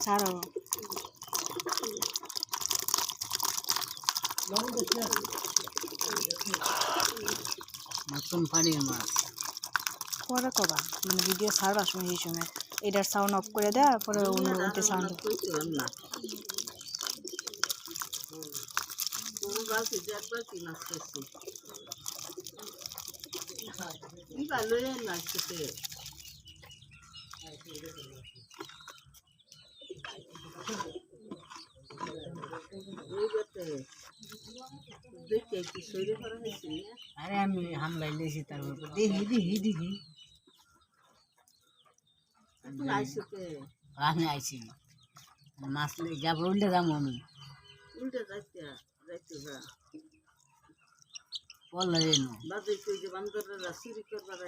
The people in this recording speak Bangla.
ছাড়ো নতুন পানির মাছ পরে কবা মানে ভিডিও ছাড়বা শুনে এই সময় এটার সাউন্ড অফ করে দেওয়া পরে অন্য ওইটা সাউন্ড না বালতি এক বালতি মাছ খাইছি ভালোই মাছ খেতে আরে আমি হামলাই লেছি তার উপর দেখি দেখি দেখি আমি আইছি মাছ যাব উল্টে যাবো আমি উল্টে যাইতে যাইতে যা বললে বাজে বান্দররা সিঁড়ি করবার